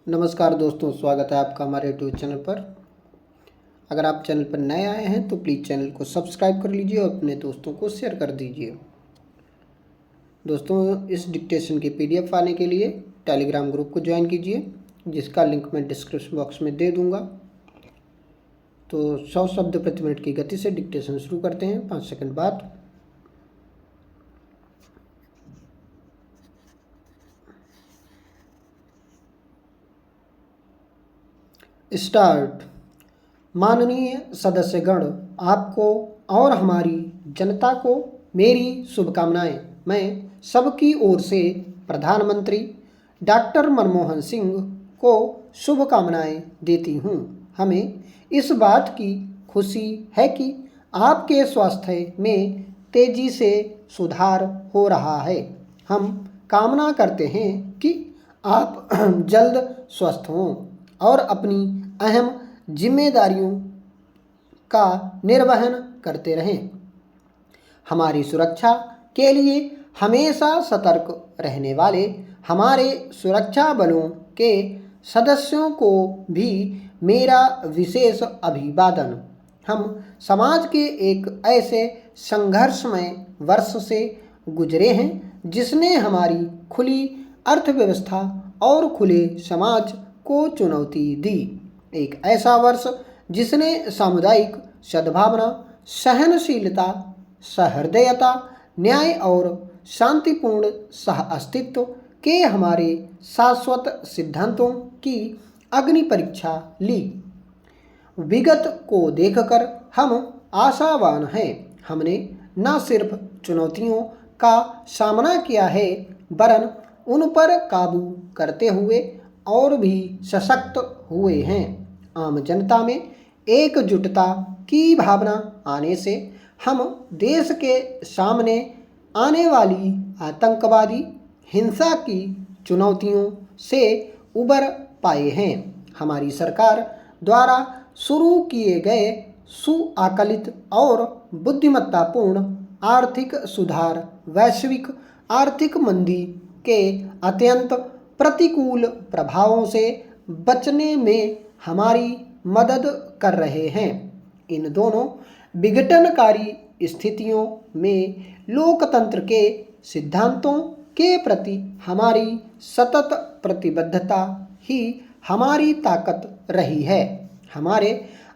नमस्कार दोस्तों, स्वागत है आपका हमारे यूट्यूब चैनल पर। अगर आप चैनल पर नए आए हैं तो प्लीज़ चैनल को सब्सक्राइब कर लीजिए और अपने दोस्तों को शेयर कर दीजिए। दोस्तों, इस डिक्टेशन की PDF पाने के लिए टेलीग्राम ग्रुप को ज्वाइन कीजिए, जिसका लिंक मैं डिस्क्रिप्शन बॉक्स में दे दूंगा। तो 100 शब्द प्रति मिनट की गति से डिक्टेशन शुरू करते हैं 5 सेकंड बाद। स्टार्ट। माननीय सदस्यगण, आपको और हमारी जनता को मेरी शुभकामनाएं। मैं सबकी ओर से प्रधानमंत्री डॉक्टर मनमोहन सिंह को शुभकामनाएं देती हूं। हमें इस बात की खुशी है कि आपके स्वास्थ्य में तेजी से सुधार हो रहा है। हम कामना करते हैं कि आप जल्द स्वस्थ हों और अपनी अहम जिम्मेदारियों का निर्वहन करते रहें। हमारी सुरक्षा के लिए हमेशा सतर्क रहने वाले हमारे सुरक्षा बलों के सदस्यों को भी मेरा विशेष अभिवादन। हम समाज के एक ऐसे संघर्षमय वर्ष से गुजरे हैं जिसने हमारी खुली अर्थव्यवस्था और खुले समाज को चुनौती दी। एक ऐसा वर्ष जिसने सामुदायिक सद्भावना, सहनशीलता, सहृदयता, न्याय और शांतिपूर्ण सह अस्तित्व के हमारे शाश्वत सिद्धांतों की अग्नि परीक्षा ली। विगत को देखकर हम आशावान हैं। हमने न सिर्फ चुनौतियों का सामना किया है, वरन उन पर काबू करते हुए और भी सशक्त हुए हैं। आम जनता में एकजुटता की भावना आने से हम देश के सामने आने वाली आतंकवादी हिंसा की चुनौतियों से उबर पाए हैं। हमारी सरकार द्वारा शुरू किए गए सुआकलित और बुद्धिमत्तापूर्ण आर्थिक सुधार वैश्विक आर्थिक मंदी के अत्यंत प्रतिकूल प्रभावों से बचने में हमारी मदद कर रहे हैं। इन दोनों विघटनकारी स्थितियों में लोकतंत्र के सिद्धांतों के प्रति हमारी सतत प्रतिबद्धता ही हमारी ताकत रही है। हमारे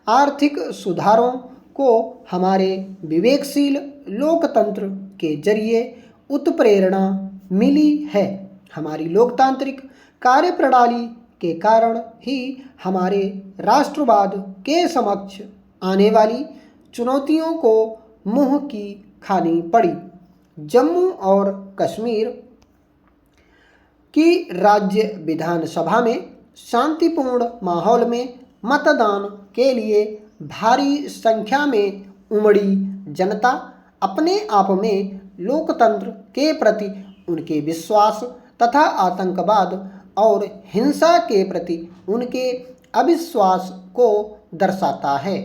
आर्थिक सुधारों को हमारे विवेकशील लोकतंत्र के जरिए उत्प्रेरणा मिली है। हमारी लोकतांत्रिक कार्यप्रणाली के कारण ही हमारे राष्ट्रवाद के समक्ष आने वाली चुनौतियों को मुंह की खानी पड़ी। जम्मू और कश्मीर की राज्य विधानसभा में शांतिपूर्ण माहौल में मतदान के लिए भारी संख्या में उमड़ी जनता अपने आप में लोकतंत्र के प्रति उनके विश्वास तथा आतंकवाद और हिंसा के प्रति उनके अविश्वास को दर्शाता है।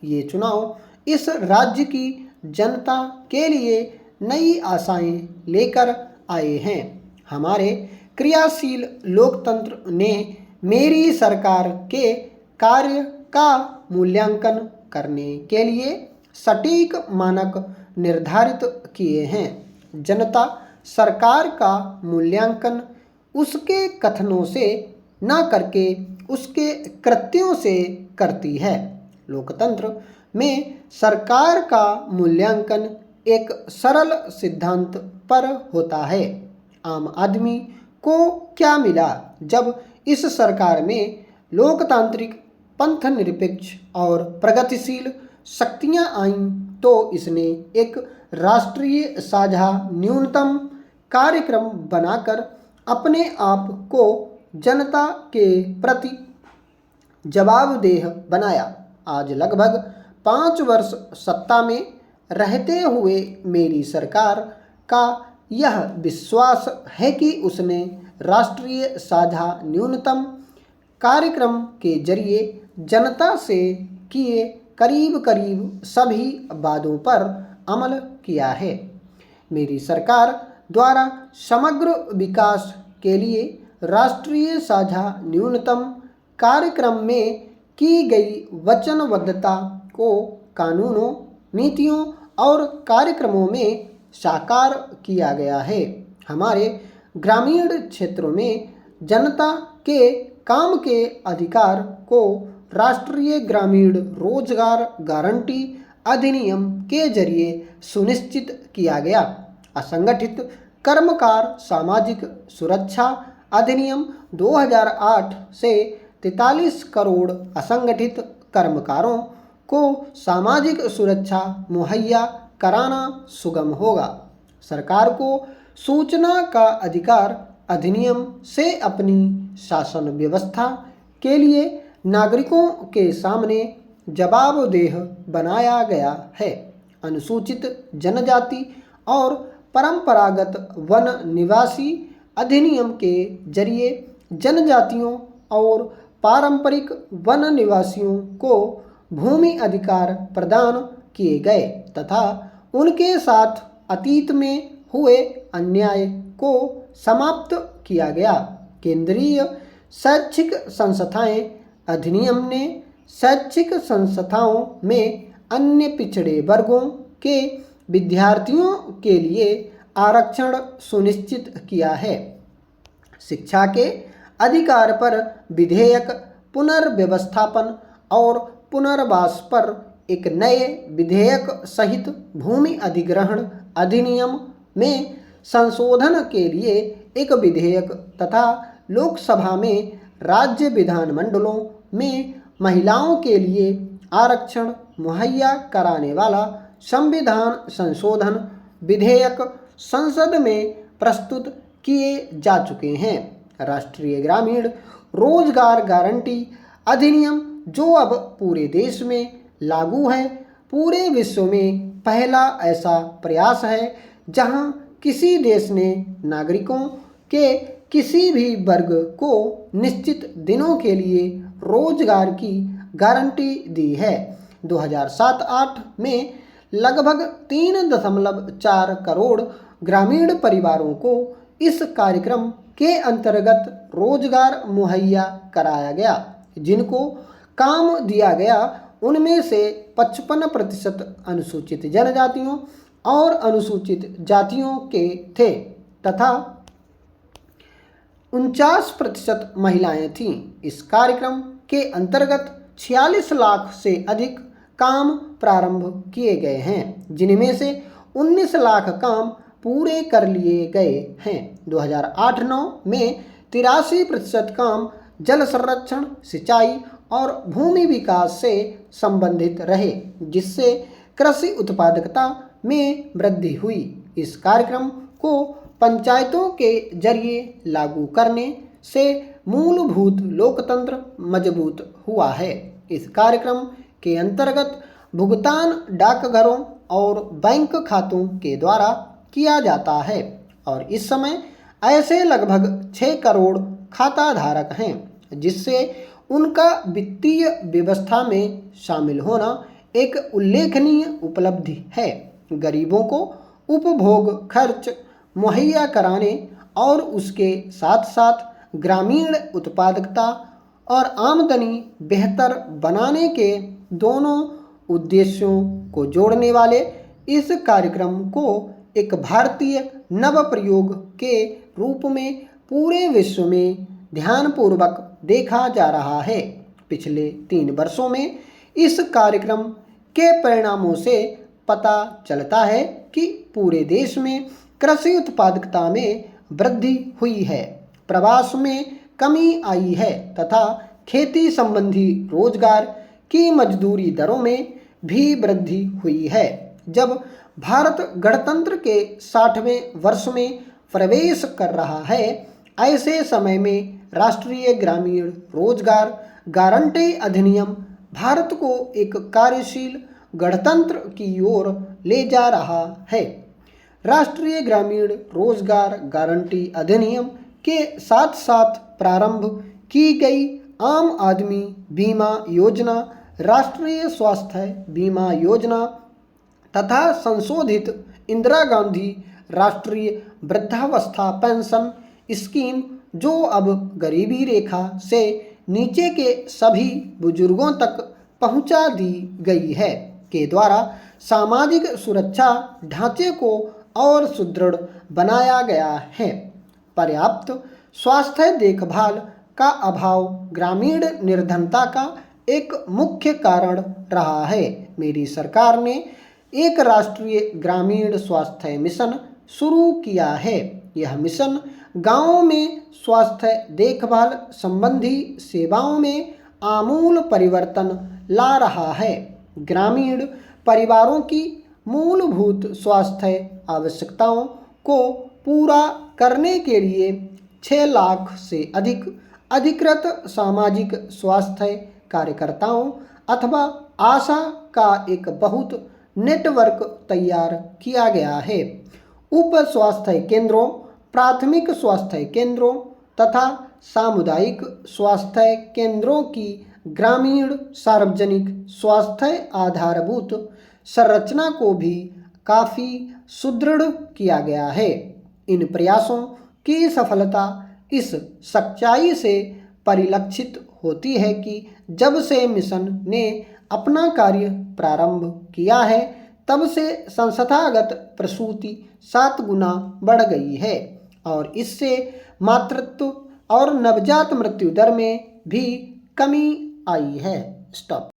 ये चुनाव इस राज्य की जनता के लिए नई आशाएं लेकर आए हैं। हमारे क्रियाशील लोकतंत्र ने मेरी सरकार के कार्य का मूल्यांकन करने के लिए सटीक मानक निर्धारित किए हैं। जनता सरकार का मूल्यांकन उसके कथनों से न करके उसके कृत्यों से करती है। लोकतंत्र में सरकार का मूल्यांकन एक सरल सिद्धांत पर होता है। आम आदमी को क्या मिला जब इस सरकार में लोकतांत्रिक पंथनिरपेक्ष और प्रगतिशील शक्तियां आईं, तो इसने एक राष्ट्रीय साझा न्यूनतम कार्यक्रम बनाकर अपने आप को जनता के प्रति जवाबदेह बनाया। आज लगभग 5 वर्ष सत्ता में रहते हुए मेरी सरकार का यह विश्वास है कि उसने राष्ट्रीय साझा न्यूनतम कार्यक्रम के जरिए जनता से किए करीब करीब सभी वादों पर अमल किया है। मेरी सरकार द्वारा समग्र विकास के लिए राष्ट्रीय साझा न्यूनतम कार्यक्रम में की गई वचनबद्धता को कानूनों, नीतियों और कार्यक्रमों में साकार किया गया है। हमारे ग्रामीण क्षेत्रों में जनता के काम के अधिकार को राष्ट्रीय ग्रामीण रोजगार गारंटी अधिनियम के जरिए सुनिश्चित किया गया। असंगठित कर्मकार सामाजिक सुरक्षा अधिनियम 2008 से 43 करोड़ असंगठित कर्मकारों को सामाजिक सुरक्षा मुहैया कराना सुगम होगा। सरकार को सूचना का अधिकार अधिनियम से अपनी शासन व्यवस्था के लिए नागरिकों के सामने जवाबदेह बनाया गया है। अनुसूचित जनजाति और परंपरागत वन निवासी अधिनियम के जरिए जनजातियों और पारंपरिक वन निवासियों को भूमि अधिकार प्रदान किए गए तथा उनके साथ अतीत में हुए अन्याय को समाप्त किया गया। केंद्रीय शैक्षिक संस्थाएं अधिनियम ने शैक्षिक संस्थाओं में अन्य पिछड़े वर्गों के विद्यार्थियों के लिए आरक्षण सुनिश्चित किया है। शिक्षा के अधिकार पर विधेयक पुनर्व्यवस्थापन और पुनर्वास पर एक नए विधेयक सहित भूमि अधिग्रहण अधिनियम में संशोधन के लिए एक विधेयक तथा लोकसभा में राज्य विधानमंडलों में महिलाओं के लिए आरक्षण मुहैया कराने वाला संविधान संशोधन विधेयक संसद में प्रस्तुत किए जा चुके हैं। राष्ट्रीय ग्रामीण रोजगार गारंटी अधिनियम जो अब पूरे देश में लागू है, पूरे विश्व में पहला ऐसा प्रयास है जहां किसी देश ने नागरिकों के किसी भी वर्ग को निश्चित दिनों के लिए रोजगार की गारंटी दी है। 2007-08 में लगभग 3.4 करोड़ ग्रामीण परिवारों को इस कार्यक्रम के अंतर्गत रोजगार मुहैया कराया गया। जिनको काम दिया गया उनमें से 55% अनुसूचित जनजातियों और अनुसूचित जातियों के थे तथा 49% महिलाएं थीं। इस कार्यक्रम के अंतर्गत 46 लाख से अधिक काम प्रारंभ किए गए हैं, जिनमें से 19 लाख काम पूरे कर लिए गए हैं। 2008-09 में 83% काम जल संरक्षण, सिंचाई और भूमि विकास से संबंधित रहे, जिससे कृषि उत्पादकता में वृद्धि हुई। इस कार्यक्रम को पंचायतों के जरिए लागू करने से मूलभूत लोकतंत्र मजबूत हुआ है। इस कार्यक्रम के अंतर्गत भुगतान डाकघरों और बैंक खातों के द्वारा किया जाता है और इस समय ऐसे लगभग 6 करोड़ खाता धारक हैं, जिससे उनका वित्तीय व्यवस्था में शामिल होना एक उल्लेखनीय उपलब्धि है। गरीबों को उपभोग खर्च मुहैया कराने और उसके साथ साथ ग्रामीण उत्पादकता और आमदनी बेहतर बनाने के दोनों उद्देश्यों को जोड़ने वाले इस कार्यक्रम को एक भारतीय नव प्रयोग के रूप में पूरे विश्व में ध्यानपूर्वक देखा जा रहा है। पिछले 3 वर्षों में इस कार्यक्रम के परिणामों से पता चलता है कि पूरे देश में कृषि उत्पादकता में वृद्धि हुई है, प्रवास में कमी आई है तथा खेती संबंधी रोजगार की मजदूरी दरों में भी वृद्धि हुई है। जब भारत गणतंत्र के 60वें वर्ष में प्रवेश कर रहा है, ऐसे समय में राष्ट्रीय ग्रामीण रोजगार गारंटी अधिनियम भारत को एक कार्यशील गणतंत्र की ओर ले जा रहा है। राष्ट्रीय ग्रामीण रोजगार गारंटी अधिनियम के साथ साथ प्रारंभ की गई आम आदमी बीमा योजना, राष्ट्रीय स्वास्थ्य बीमा योजना तथा संशोधित इंदिरा गांधी राष्ट्रीय वृद्धावस्था पेंशन स्कीम जो अब गरीबी रेखा से नीचे के सभी बुजुर्गों तक पहुंचा दी गई है, के द्वारा सामाजिक सुरक्षा ढांचे को और सुदृढ़ बनाया गया है। पर्याप्त स्वास्थ्य देखभाल का अभाव ग्रामीण निर्धनता का एक मुख्य कारण रहा है। मेरी सरकार ने एक राष्ट्रीय ग्रामीण स्वास्थ्य मिशन शुरू किया है। यह मिशन गांवों में स्वास्थ्य देखभाल संबंधी सेवाओं में आमूल परिवर्तन ला रहा है। ग्रामीण परिवारों की मूलभूत स्वास्थ्य आवश्यकताओं को पूरा करने के लिए 6 लाख से अधिक अधिकृत सामाजिक स्वास्थ्य कार्यकर्ताओं अथवा आशा का एक बहुत नेटवर्क तैयार किया गया है। उप स्वास्थ्य केंद्रों, प्राथमिक स्वास्थ्य केंद्रों तथा सामुदायिक स्वास्थ्य केंद्रों की ग्रामीण सार्वजनिक स्वास्थ्य आधारभूत संरचना को भी काफ़ी सुदृढ़ किया गया है। इन प्रयासों की सफलता इस सच्चाई से परिलक्षित होती है कि जब से मिशन ने अपना कार्य प्रारंभ किया है, तब से संस्थागत प्रसूति 7 गुना बढ़ गई है और इससे मातृत्व और नवजात मृत्यु दर में भी कमी आई है। स्टॉप।